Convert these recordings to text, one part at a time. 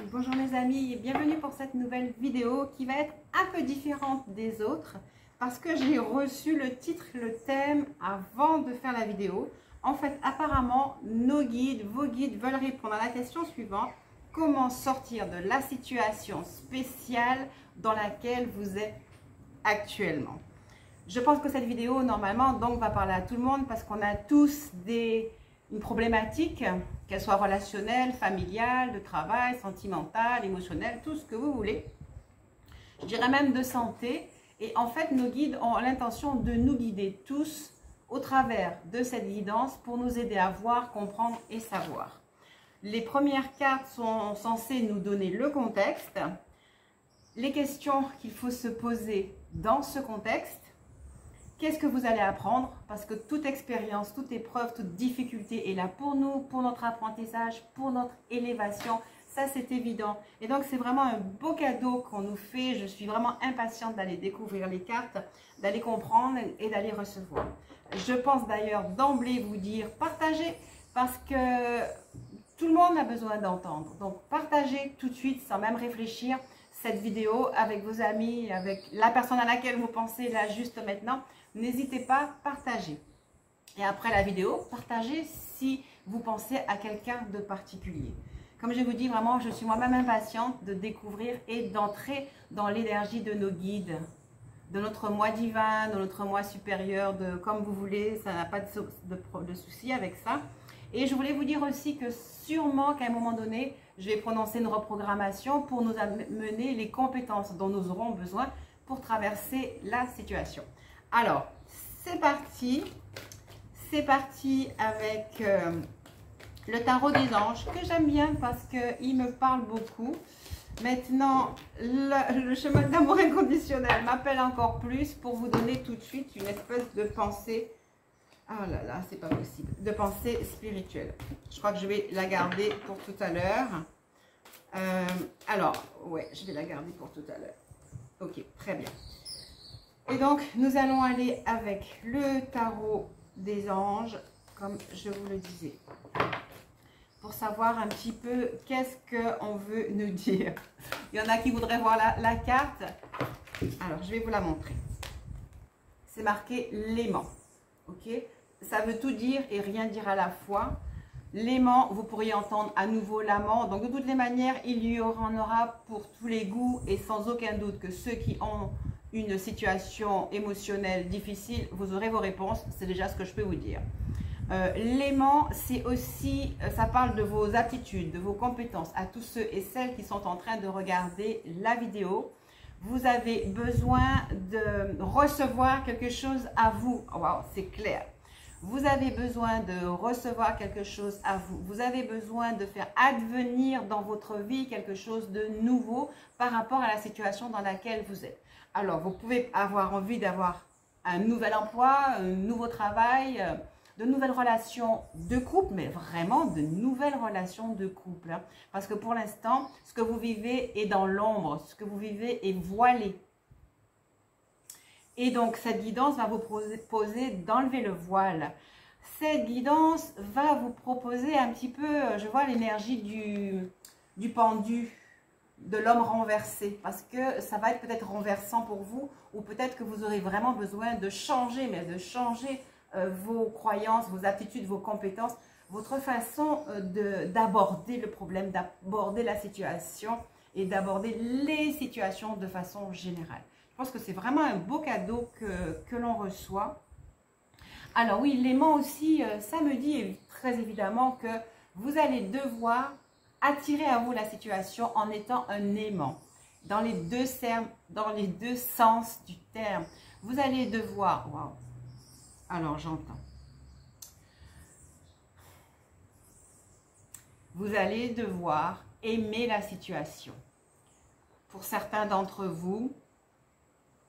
Bonjour mes amis, bienvenue pour cette nouvelle vidéo qui va être un peu différente des autres parce que j'ai reçu le titre, le thème avant de faire la vidéo. En fait, apparemment, vos guides veulent répondre à la question suivante: comment sortir de la situation spéciale dans laquelle vous êtes actuellement? Je pense que cette vidéo, normalement, donc, va parler à tout le monde parce qu'on a tous une problématique, qu'elle soit relationnelle, familiale, de travail, sentimentale, émotionnelle, tout ce que vous voulez. Je dirais même de santé. Et en fait, nos guides ont l'intention de nous guider tous au travers de cette guidance pour nous aider à voir, comprendre et savoir. Les premières cartes sont censées nous donner le contexte, les questions qu'il faut se poser dans ce contexte. Qu'est-ce que vous allez apprendre? Parce que toute expérience, toute épreuve, toute difficulté est là pour nous, pour notre apprentissage, pour notre élévation. Ça, c'est évident. Et donc, c'est vraiment un beau cadeau qu'on nous fait. Je suis vraiment impatiente d'aller découvrir les cartes, d'aller comprendre et d'aller recevoir. Je pense d'ailleurs d'emblée vous dire partagez parce que tout le monde a besoin d'entendre. Donc, partagez tout de suite sans même réfléchir cette vidéo avec vos amis, avec la personne à laquelle vous pensez là juste maintenant. N'hésitez pas, partagez. Et après la vidéo, partagez si vous pensez à quelqu'un de particulier. Comme je vous dis, vraiment, je suis moi-même impatiente de découvrir et d'entrer dans l'énergie de nos guides, de notre moi divin, de notre moi supérieur, de comme vous voulez, ça n'a pas de souci avec ça. Et je voulais vous dire aussi que sûrement qu'à un moment donné, je vais prononcer une reprogrammation pour nous amener les compétences dont nous aurons besoin pour traverser la situation. Alors, c'est parti avec le tarot des anges que j'aime bien parce qu'il me parle beaucoup. Maintenant, le chemin d'amour inconditionnel m'appelle encore plus pour vous donner tout de suite une espèce de pensée. Oh là là, c'est pas possible. De pensée spirituelle. Je crois que je vais la garder pour tout à l'heure. Alors, ouais, je vais la garder pour tout à l'heure. Ok, très bien. Et donc, nous allons aller avec le tarot des anges, comme je vous le disais, pour savoir un petit peu qu'est-ce qu'on veut nous dire. Il y en a qui voudraient voir la carte. Alors, je vais vous la montrer. C'est marqué l'aimant. Ok? Ça veut tout dire et rien dire à la fois. L'aimant, vous pourriez entendre à nouveau l'amant. Donc, de toutes les manières, il y en aura pour tous les goûts et sans aucun doute que ceux qui ont une situation émotionnelle difficile, vous aurez vos réponses. C'est déjà ce que je peux vous dire. L'aimant, c'est aussi, ça parle de vos aptitudes, de vos compétences. À tous ceux et celles qui sont en train de regarder la vidéo, vous avez besoin de recevoir quelque chose à vous. Wow, c'est clair. Vous avez besoin de recevoir quelque chose à vous. Vous avez besoin de faire advenir dans votre vie quelque chose de nouveau par rapport à la situation dans laquelle vous êtes. Alors, vous pouvez avoir envie d'avoir un nouvel emploi, un nouveau travail, de nouvelles relations de couple, mais vraiment de nouvelles relations de couple. Hein, parce que pour l'instant, ce que vous vivez est dans l'ombre, ce que vous vivez est voilé. Et donc, cette guidance va vous proposer d'enlever le voile. Cette guidance va vous proposer un petit peu, je vois l'énergie du pendu, de l'homme renversé. Parce que ça va être peut-être renversant pour vous, ou peut-être que vous aurez vraiment besoin de changer, mais de changer vos croyances, vos aptitudes, vos compétences, votre façon d'aborder le problème, d'aborder la situation et d'aborder les situations de façon générale. Je pense que c'est vraiment un beau cadeau que l'on reçoit. Alors oui, l'aimant aussi, ça me dit très évidemment que vous allez devoir attirer à vous la situation en étant un aimant. Dans les deux sens du terme. Vous allez devoir... Wow. Alors j'entends. Vous allez devoir aimer la situation. Pour certains d'entre vous,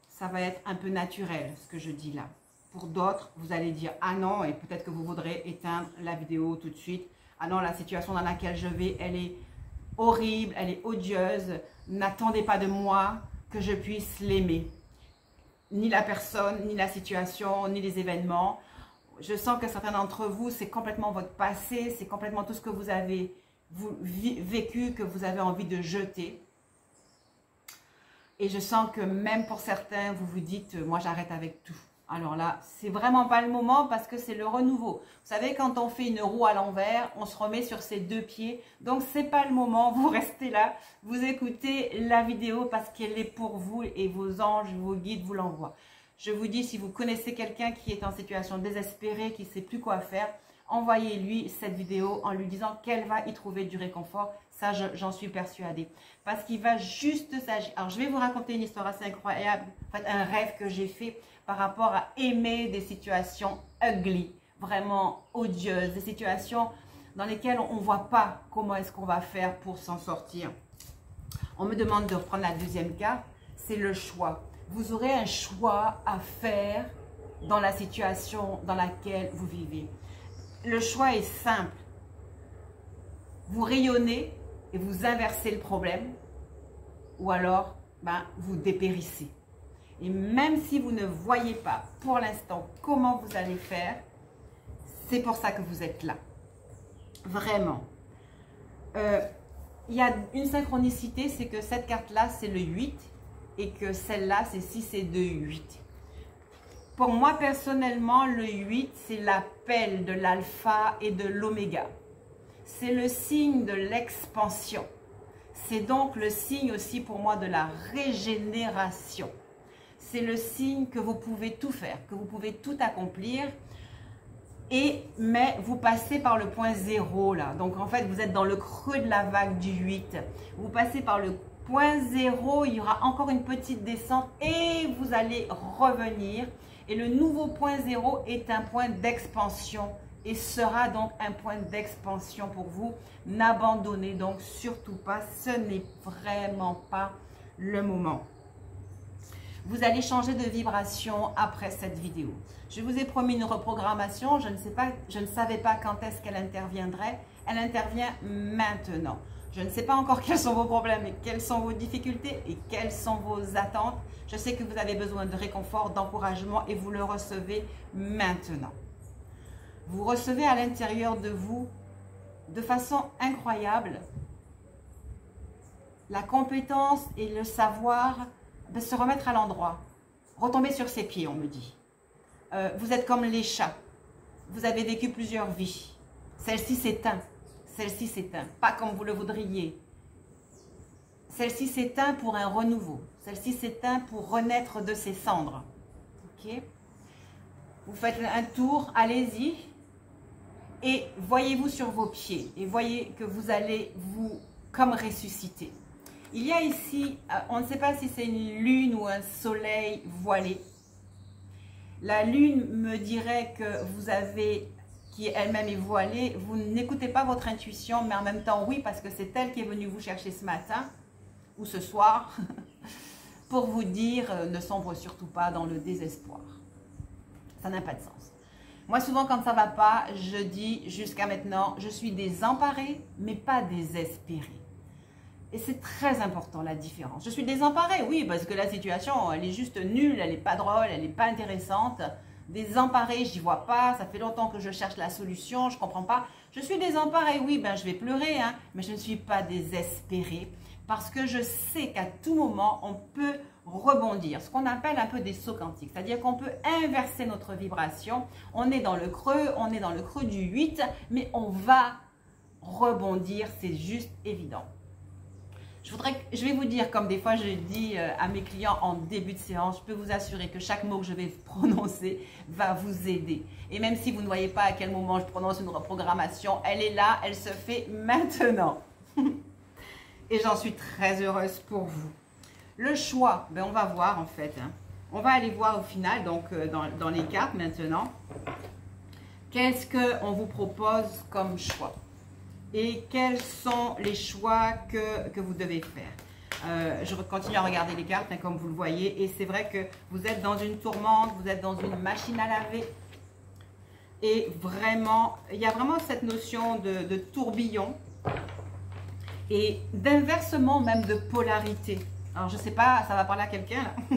ça va être un peu naturel, ce que je dis là. Pour d'autres, vous allez dire, ah non, et peut-être que vous voudrez éteindre la vidéo tout de suite. Ah non, la situation dans laquelle je vais, elle est horrible, elle est odieuse. N'attendez pas de moi que je puisse l'aimer. Ni la personne, ni la situation, ni les événements. Je sens que certains d'entre vous, c'est complètement votre passé, c'est complètement tout ce que vous avez vécu que vous avez envie de jeter. Et je sens que même pour certains, vous vous dites, moi j'arrête avec tout. Alors là, c'est vraiment pas le moment parce que c'est le renouveau. Vous savez, quand on fait une roue à l'envers, on se remet sur ses deux pieds. Donc, c'est pas le moment. Vous restez là, vous écoutez la vidéo parce qu'elle est pour vous et vos anges, vos guides vous l'envoient. Je vous dis, si vous connaissez quelqu'un qui est en situation désespérée, qui ne sait plus quoi faire, envoyez-lui cette vidéo en lui disant qu'elle va y trouver du réconfort. Ça, j'en suis persuadée. Parce qu'il va juste s'agir. Alors, je vais vous raconter une histoire assez incroyable. En fait, un rêve que j'ai fait par rapport à aimer des situations ugly, vraiment odieuses, des situations dans lesquelles on ne voit pas comment est-ce qu'on va faire pour s'en sortir. On me demande de reprendre la deuxième carte, c'est le choix. Vous aurez un choix à faire dans la situation dans laquelle vous vivez. Le choix est simple. Vous rayonnez et vous inversez le problème, ou alors vous dépérissez. Et même si vous ne voyez pas pour l'instant comment vous allez faire, c'est pour ça que vous êtes là. Vraiment. Il y a une synchronicité, c'est que cette carte-là, c'est le 8 et que celle-là, c'est 6 et 2, 8. Pour moi, personnellement, le 8, c'est l'appel de l'alpha et de l'oméga. C'est le signe de l'expansion. C'est donc le signe aussi pour moi de la régénération. C'est le signe que vous pouvez tout faire, que vous pouvez tout accomplir. Mais vous passez par le point 0 là. Donc en fait, vous êtes dans le creux de la vague du 8. Vous passez par le point 0, il y aura encore une petite descente et vous allez revenir. Et le nouveau point 0 est un point d'expansion et sera donc un point d'expansion pour vous. N'abandonnez donc surtout pas, ce n'est vraiment pas le moment. Vous allez changer de vibration après cette vidéo. Je vous ai promis une reprogrammation, je ne savais pas quand est-ce qu'elle interviendrait. Elle intervient maintenant. Je ne sais pas encore quels sont vos problèmes et quelles sont vos difficultés et quelles sont vos attentes. Je sais que vous avez besoin de réconfort, d'encouragement et vous le recevez maintenant. Vous recevez à l'intérieur de vous, de façon incroyable, la compétence et le savoir de se remettre à l'endroit, retomber sur ses pieds, on me dit. Vous êtes comme les chats. Vous avez vécu plusieurs vies. Celle-ci s'éteint. Celle-ci s'éteint. Pas comme vous le voudriez. Celle-ci s'éteint pour un renouveau. Celle-ci s'éteint pour renaître de ses cendres. Ok? Vous faites un tour, allez-y. Et voyez-vous sur vos pieds. Et voyez que vous allez vous comme ressusciter. Il y a ici, on ne sait pas si c'est une lune ou un soleil voilé. La lune me dirait que vous avez, qui elle-même est voilée, vous n'écoutez pas votre intuition, mais en même temps, oui, parce que c'est elle qui est venue vous chercher ce matin ou ce soir pour vous dire ne sombre surtout pas dans le désespoir. Ça n'a pas de sens. Moi, souvent, quand ça ne va pas, je dis jusqu'à maintenant, je suis désemparée, mais pas désespérée. Et c'est très important la différence. Je suis désemparée, oui, parce que la situation, elle est juste nulle, elle n'est pas drôle, elle n'est pas intéressante. Désemparée, j'y vois pas, ça fait longtemps que je cherche la solution, je ne comprends pas. Je suis désemparée, oui, ben je vais pleurer, hein, mais je ne suis pas désespérée parce que je sais qu'à tout moment, on peut rebondir, ce qu'on appelle un peu des sauts quantiques, c'est-à-dire qu'on peut inverser notre vibration. On est dans le creux du 8, mais on va rebondir, c'est juste évident. Je vais vous dire, comme des fois je dis à mes clients en début de séance, je peux vous assurer que chaque mot que je vais prononcer va vous aider. Et même si vous ne voyez pas à quel moment je prononce une reprogrammation, elle est là, elle se fait maintenant. Et j'en suis très heureuse pour vous. Le choix, ben on va voir en fait. Hein. On va aller voir au final, donc dans les cartes maintenant, qu'est-ce qu'on vous propose comme choix. Et quels sont les choix que vous devez faire. Je continue à regarder les cartes, hein, comme vous le voyez. Et c'est vrai que vous êtes dans une tourmente, vous êtes dans une machine à laver. Et vraiment, il y a vraiment cette notion de tourbillon. Et d'inversement même de polarité. Alors, je ne sais pas, ça va parler à quelqu'un là.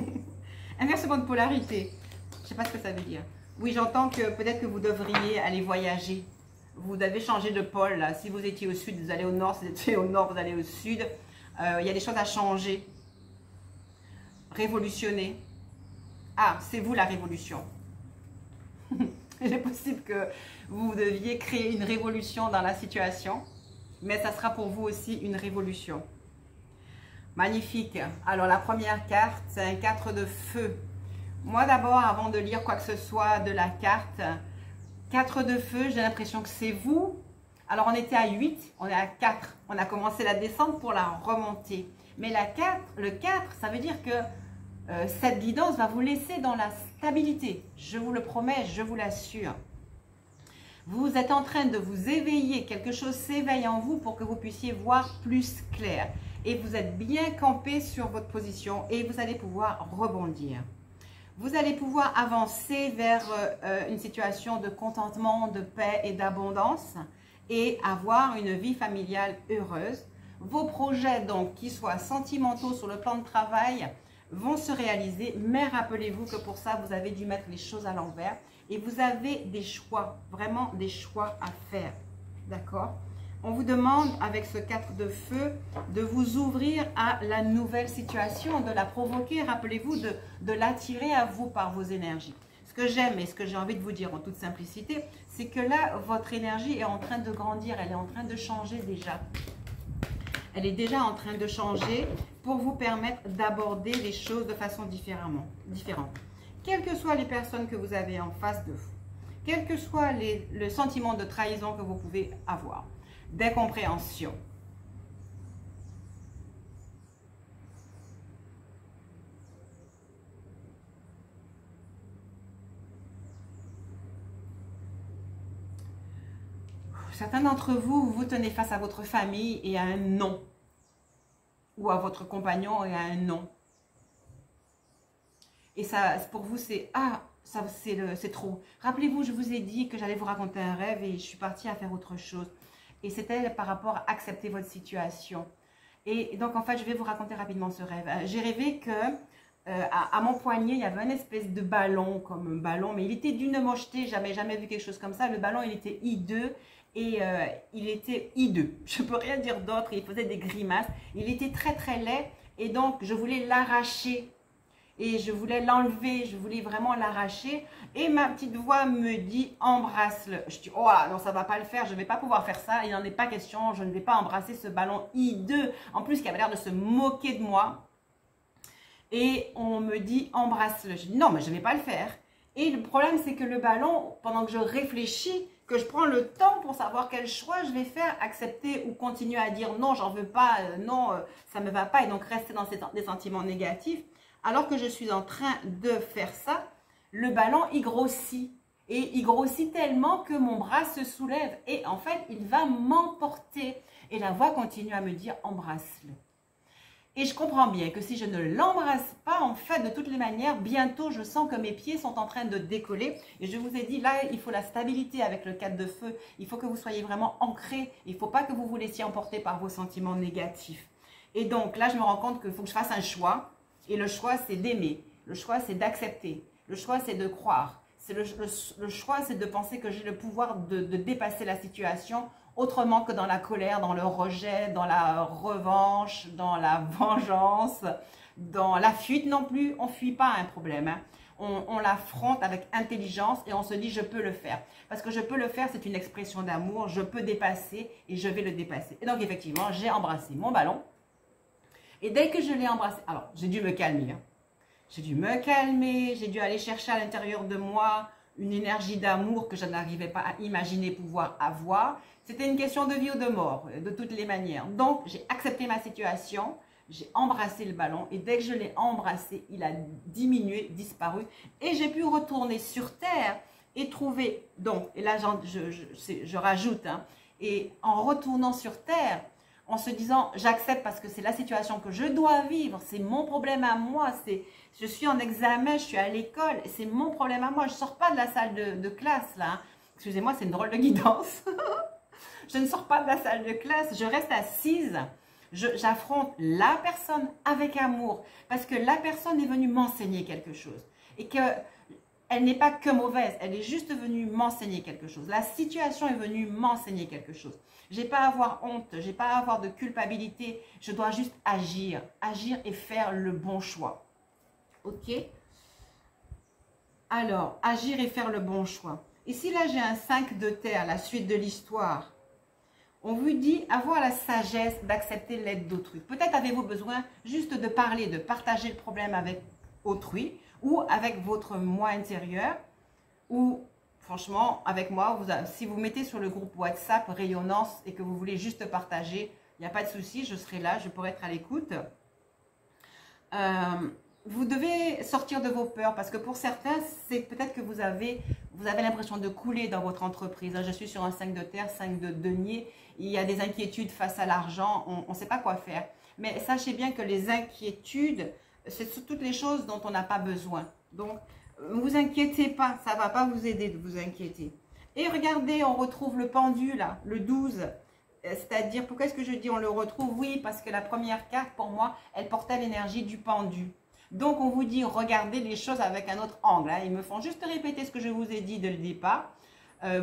Inversement de polarité. Je ne sais pas ce que ça veut dire. Oui, j'entends que peut-être que vous devriez aller voyager. Vous devez changer de pôle. Là. Si vous étiez au sud, vous allez au nord. Si vous étiez au nord, vous allez au sud. Il y a des choses à changer. Révolutionner. Ah, c'est vous la révolution. Il est possible que vous deviez créer une révolution dans la situation. Mais ça sera pour vous aussi une révolution. Magnifique. Alors, la première carte, c'est un 4 de feu. Moi, d'abord, avant de lire quoi que ce soit de la carte, 4 de feu, j'ai l'impression que c'est vous. Alors, on était à 8, on est à 4. On a commencé la descente pour la remonter. Mais le 4, ça veut dire que cette guidance va vous laisser dans la stabilité. Je vous le promets, je vous l'assure. Vous êtes en train de vous éveiller. Quelque chose s'éveille en vous pour que vous puissiez voir plus clair. Et vous êtes bien campé sur votre position et vous allez pouvoir rebondir. Vous allez pouvoir avancer vers une situation de contentement, de paix et d'abondance et avoir une vie familiale heureuse. Vos projets, donc, qui soient sentimentaux sur le plan de travail, vont se réaliser. Mais rappelez-vous que pour ça, vous avez dû mettre les choses à l'envers et vous avez des choix, vraiment des choix à faire. D'accord ? On vous demande, avec ce 4 de feu, de vous ouvrir à la nouvelle situation, de la provoquer. Rappelez-vous de l'attirer à vous par vos énergies. Ce que j'aime et ce que j'ai envie de vous dire en toute simplicité, c'est que là, votre énergie est en train de grandir, elle est en train de changer déjà. Elle est déjà en train de changer pour vous permettre d'aborder les choses de façon différente. Quelles que soient les personnes que vous avez en face de vous, quel que soit le sentiment de trahison que vous pouvez avoir, d'incompréhension. Certains d'entre vous, vous tenez face à votre famille et à un non. Ou à votre compagnon et à un non. Et ça, pour vous, c'est « Ah, c'est trop ». Rappelez-vous, je vous ai dit que j'allais vous raconter un rêve et je suis partie à faire autre chose. Et c'était par rapport à accepter votre situation. Et donc, en fait, je vais vous raconter rapidement ce rêve. J'ai rêvé que à mon poignet, il y avait une espèce de ballon, comme un ballon, mais il était d'une mocheté, jamais vu quelque chose comme ça. Le ballon, il était hideux et il était hideux. Je ne peux rien dire d'autre, il faisait des grimaces. Il était très laid et donc, je voulais l'arracher. Et je voulais l'enlever, je voulais vraiment l'arracher. Et ma petite voix me dit, embrasse-le. Je dis, oh non, ça ne va pas le faire, je ne vais pas pouvoir faire ça. Il n'en est pas question, je ne vais pas embrasser ce ballon hideux. En plus, qui avait l'air de se moquer de moi. Et on me dit, embrasse-le. Je dis, non, mais je ne vais pas le faire. Et le problème, c'est que le ballon, pendant que je réfléchis, que je prends le temps pour savoir quel choix je vais faire, accepter ou continuer à dire, non, j'en veux pas, non, ça ne me va pas. Et donc, rester dans des sentiments négatifs. Alors que je suis en train de faire ça, le ballon, il grossit. Et il grossit tellement que mon bras se soulève. Et en fait, il va m'emporter. Et la voix continue à me dire, embrasse-le. Et je comprends bien que si je ne l'embrasse pas, en fait, de toutes les manières, bientôt, je sens que mes pieds sont en train de décoller. Et je vous ai dit, là, il faut la stabilité avec le 4 de feu. Il faut que vous soyez vraiment ancré. Il ne faut pas que vous vous laissiez emporter par vos sentiments négatifs. Et donc, là, je me rends compte qu'il faut que je fasse un choix. Et le choix, c'est d'aimer. Le choix, c'est d'accepter. Le choix, c'est de croire. Le choix, c'est de penser que j'ai le pouvoir de dépasser la situation autrement que dans la colère, dans le rejet, dans la revanche, dans la vengeance, dans la fuite non plus. On ne fuit pas un problème. Hein. On l'affronte avec intelligence et on se dit « je peux le faire ». Parce que « je peux le faire », c'est une expression d'amour. Je peux dépasser et je vais le dépasser. Et donc, effectivement, j'ai embrassé mon ballon. Et dès que je l'ai embrassé, alors j'ai dû me calmer. Hein. J'ai dû me calmer, j'ai dû aller chercher à l'intérieur de moi une énergie d'amour que je n'arrivais pas à imaginer pouvoir avoir. C'était une question de vie ou de mort, de toutes les manières. Donc, j'ai accepté ma situation, j'ai embrassé le ballon et dès que je l'ai embrassé, il a diminué, disparu et j'ai pu retourner sur Terre et trouver, donc, et là je rajoute, hein, et en retournant sur Terre, en se disant, j'accepte parce que c'est la situation que je dois vivre, c'est mon problème à moi, je suis en examen, je suis à l'école, c'est mon problème à moi, je ne sors pas de la salle de classe là, hein. Excusez-moi, c'est une drôle de guidance, je ne sors pas de la salle de classe, je reste assise, j'affronte la personne avec amour, parce que la personne est venue m'enseigner quelque chose, et que elle n'est pas que mauvaise, elle est juste venue m'enseigner quelque chose. La situation est venue m'enseigner quelque chose. Je n'ai pas à avoir honte, je n'ai pas à avoir de culpabilité, je dois juste agir. Agir et faire le bon choix. Ok? Alors, agir et faire le bon choix. Ici, là, j'ai un 5 de terre, la suite de l'histoire. On vous dit avoir la sagesse d'accepter l'aide d'autrui. Peut-être avez-vous besoin juste de parler, de partager le problème avec autrui ou avec votre moi intérieur ou franchement avec moi. Si vous mettez sur le groupe WhatsApp Rayonnance et que vous voulez juste partager, il n'y a pas de souci, je serai là, je pourrai être à l'écoute. Vous devez sortir de vos peurs parce que pour certains, c'est peut-être que vous avez l'impression de couler dans votre entreprise. Je suis sur un 5 de terre, 5 de denier. Il y a des inquiétudes face à l'argent. On ne sait pas quoi faire. Mais sachez bien que les inquiétudes, c'est toutes les choses dont on n'a pas besoin. Donc, ne vous inquiétez pas. Ça ne va pas vous aider de vous inquiéter. Et regardez, on retrouve le pendu là, le 12. C'est-à-dire, pourquoi est-ce que je dis on le retrouve? Oui, parce que la première carte, pour moi, elle portait l'énergie du pendu. Donc, on vous dit, regardez les choses avec un autre angle. Ils me font juste répéter ce que je vous ai dit dès le départ.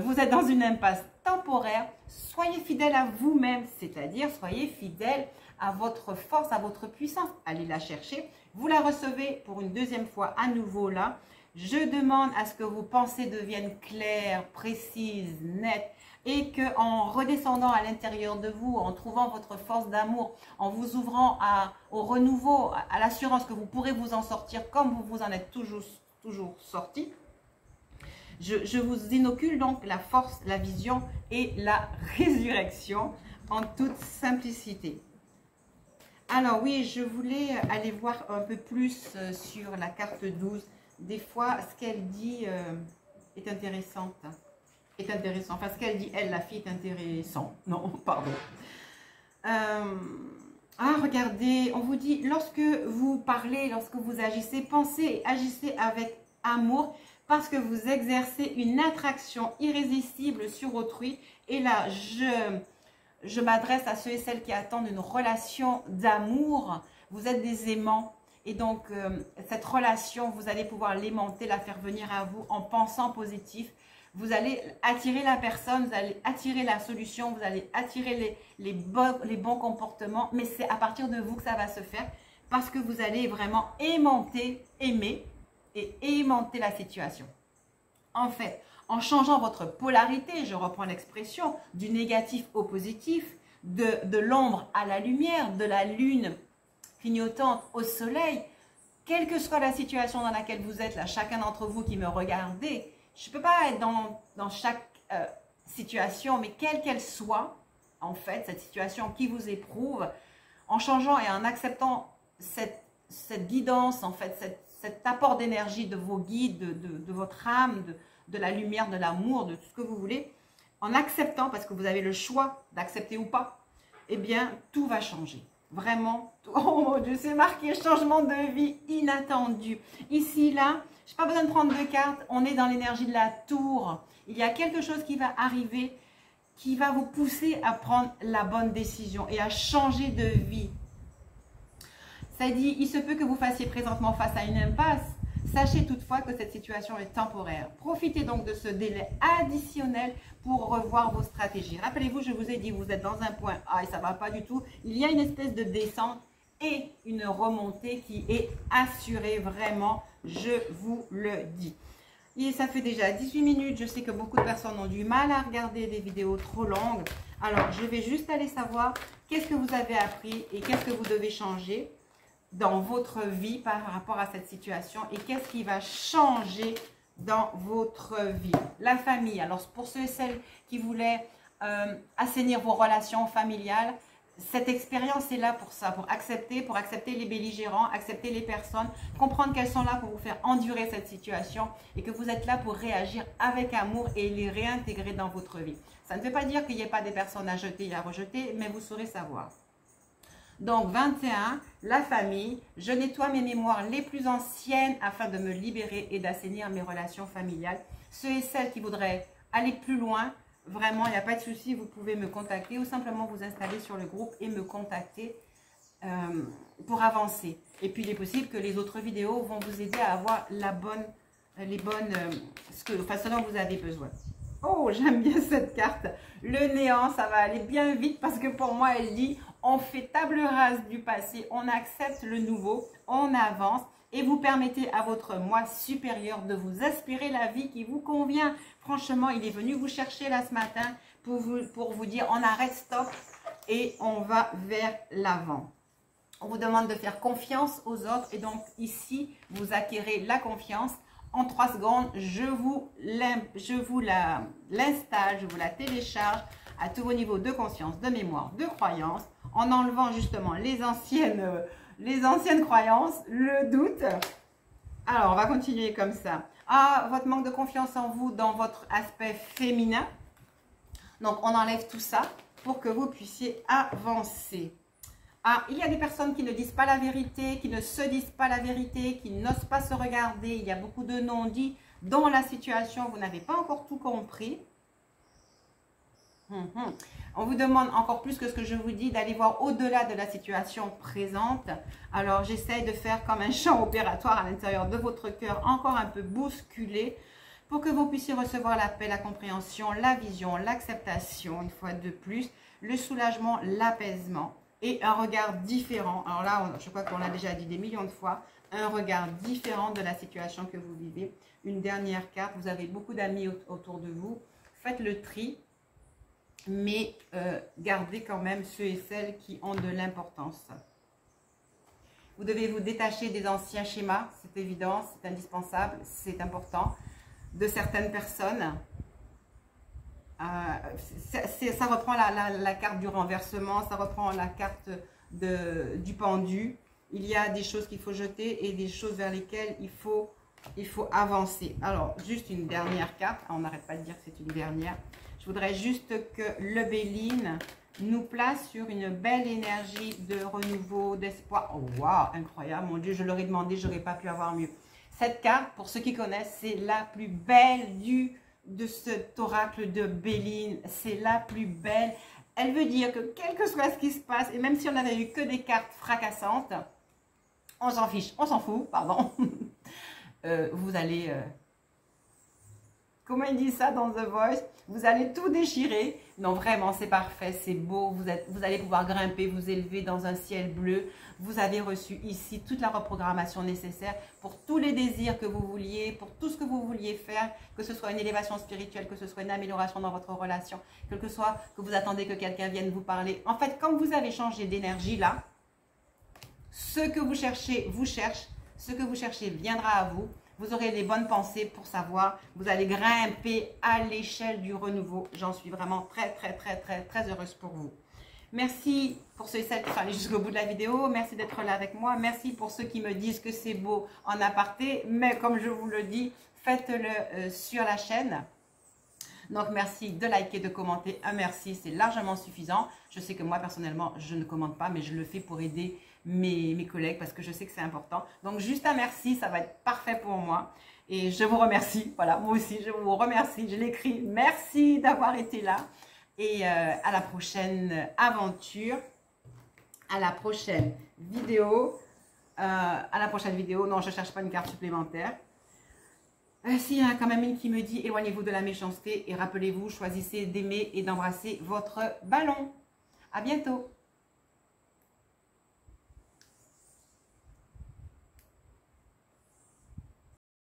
Vous êtes dans une impasse temporaire. Soyez fidèle à vous-même, c'est-à-dire soyez fidèle à votre force, à votre puissance. Allez la chercher. Vous la recevez pour une deuxième fois à nouveau là. Je demande à ce que vos pensées deviennent claires, précises, nettes. Et qu'en redescendant à l'intérieur de vous, en trouvant votre force d'amour, en vous ouvrant au renouveau, à l'assurance que vous pourrez vous en sortir comme vous vous en êtes toujours sorti, je vous inocule donc la force, la vision et la résurrection en toute simplicité. Alors oui, je voulais aller voir un peu plus sur la carte 12. Des fois, ce qu'elle dit est intéressante. Enfin, ce qu'elle dit, elle, la fille, est intéressant. Non, pardon. Regardez, on vous dit, lorsque vous parlez, lorsque vous agissez, pensez et agissez avec amour parce que vous exercez une attraction irrésistible sur autrui. Et là, je m'adresse à ceux et celles qui attendent une relation d'amour. Vous êtes des aimants. Et donc, cette relation, vous allez pouvoir l'aimanter, la faire venir à vous en pensant positif. Vous allez attirer la personne, vous allez attirer la solution, vous allez attirer les bons comportements. Mais c'est à partir de vous que ça va se faire parce que vous allez vraiment aimer et aimanter la situation. En fait, en changeant votre polarité, je reprends l'expression, du négatif au positif, de l'ombre à la lumière, de la lune clignotante au soleil, quelle que soit la situation dans laquelle vous êtes, là, chacun d'entre vous qui me regardez, je ne peux pas être dans chaque situation, mais quelle qu'elle soit, en fait, cette situation qui vous éprouve, en changeant et en acceptant cette guidance, en fait, cet apport d'énergie de vos guides, de votre âme, de la lumière, de l'amour, de tout ce que vous voulez, en acceptant, parce que vous avez le choix d'accepter ou pas, eh bien, tout va changer. Vraiment, oh mon Dieu, c'est marqué changement de vie inattendu. Ici, là, je n'ai pas besoin de prendre deux cartes, on est dans l'énergie de la tour. Il y a quelque chose qui va arriver, qui va vous pousser à prendre la bonne décision et à changer de vie. Ça dit, il se peut que vous fassiez présentement face à une impasse. Sachez toutefois que cette situation est temporaire. Profitez donc de ce délai additionnel pour revoir vos stratégies. Rappelez-vous, je vous ai dit, vous êtes dans un point A et ça ne va pas du tout. Il y a une espèce de descente et une remontée qui est assurée vraiment, je vous le dis. Et ça fait déjà 18 minutes, je sais que beaucoup de personnes ont du mal à regarder des vidéos trop longues. Alors, je vais juste aller savoir qu'est-ce que vous avez appris et qu'est-ce que vous devez changer dans votre vie par rapport à cette situation et qu'est-ce qui va changer dans votre vie. La famille, alors pour ceux et celles qui voulaient assainir vos relations familiales, cette expérience est là pour ça, pour accepter les belligérants, accepter les personnes, comprendre qu'elles sont là pour vous faire endurer cette situation et que vous êtes là pour réagir avec amour et les réintégrer dans votre vie. Ça ne veut pas dire qu'il n'y ait pas des personnes à jeter et à rejeter, mais vous saurez savoir. Donc 21, la famille, je nettoie mes mémoires les plus anciennes afin de me libérer et d'assainir mes relations familiales. Ceux et celles qui voudraient aller plus loin, vraiment, il n'y a pas de souci, vous pouvez me contacter ou simplement vous installer sur le groupe et me contacter pour avancer. Et puis, il est possible que les autres vidéos vont vous aider à avoir la bonne les bonnes, ce dont vous avez besoin. Oh, j'aime bien cette carte. Le néant, ça va aller bien vite parce que pour moi, elle dit, on fait table rase du passé, on accepte le nouveau, on avance et vous permettez à votre moi supérieur de vous aspirer la vie qui vous convient. Franchement, il est venu vous chercher là ce matin pour vous dire, on arrête, stop et on va vers l'avant. On vous demande de faire confiance aux autres et donc ici, vous acquérez la confiance. En 3 secondes, je vous l'installe, je vous la télécharge à tous vos niveaux de conscience, de mémoire, de croyance, en enlevant justement les anciennes croyances, le doute. Alors, on va continuer comme ça. Ah, votre manque de confiance en vous dans votre aspect féminin. Donc, on enlève tout ça pour que vous puissiez avancer. Ah, il y a des personnes qui ne disent pas la vérité, qui ne se disent pas la vérité, qui n'osent pas se regarder. Il y a beaucoup de non-dits dans la situation. Vous n'avez pas encore tout compris. On vous demande encore plus que ce que je vous dis, d'aller voir au-delà de la situation présente. Alors, j'essaie de faire comme un champ opératoire à l'intérieur de votre cœur, encore un peu bousculé, pour que vous puissiez recevoir la paix, la compréhension, la vision, l'acceptation, une fois de plus, le soulagement, l'apaisement. Et un regard différent. Alors là, je crois qu'on l'a déjà dit des millions de fois. Un regard différent de la situation que vous vivez. Une dernière carte. Vous avez beaucoup d'amis autour de vous. Faites le tri. Mais gardez quand même ceux et celles qui ont de l'importance. Vous devez vous détacher des anciens schémas. C'est évident, c'est indispensable, c'est important. De certaines personnes. Ça reprend la carte du renversement, ça reprend la carte du pendu. Il y a des choses qu'il faut jeter et des choses vers lesquelles il faut avancer. Alors, juste une dernière carte. On n'arrête pas de dire que c'est une dernière. Je voudrais juste que le Béline nous place sur une belle énergie de renouveau, d'espoir. Oh, waouh, incroyable. Mon Dieu, je leur ai demandé, je n'aurais pas pu avoir mieux. Cette carte, pour ceux qui connaissent, c'est la plus belle de cet oracle de Béline, c'est la plus belle. Elle veut dire que quel que soit ce qui se passe, et même si on n'avait eu que des cartes fracassantes, on s'en fiche, on s'en fout, pardon. Vous allez, comment il dit ça dans The Voice, vous allez tout déchirer. Non, vraiment, c'est parfait, c'est beau, vous allez pouvoir grimper, vous élever dans un ciel bleu. Vous avez reçu ici toute la reprogrammation nécessaire pour tous les désirs que vous vouliez, pour tout ce que vous vouliez faire, que ce soit une élévation spirituelle, que ce soit une amélioration dans votre relation, que soit que vous attendez que quelqu'un vienne vous parler. En fait, quand vous avez changé d'énergie là, ce que vous cherchez vous cherche, ce que vous cherchez viendra à vous. Vous aurez les bonnes pensées pour savoir, vous allez grimper à l'échelle du renouveau. J'en suis vraiment très heureuse pour vous. Merci pour ceux et celles qui sont allés jusqu'au bout de la vidéo. Merci d'être là avec moi. Merci pour ceux qui me disent que c'est beau en aparté. Mais comme je vous le dis, faites-le sur la chaîne. Donc, merci de liker, de commenter. Un merci, c'est largement suffisant. Je sais que moi, personnellement, je ne commente pas, mais je le fais pour aider mes collègues parce que je sais que c'est important. Donc, juste un merci, ça va être parfait pour moi. Et je vous remercie. Voilà, moi aussi, je vous remercie. Je l'écris. Merci d'avoir été là. Et à la prochaine aventure, à la prochaine vidéo. Non, je ne cherche pas une carte supplémentaire. S'il y en a quand même une qui me dit « Éloignez-vous de la méchanceté et rappelez-vous, choisissez d'aimer et d'embrasser votre ballon ». À bientôt.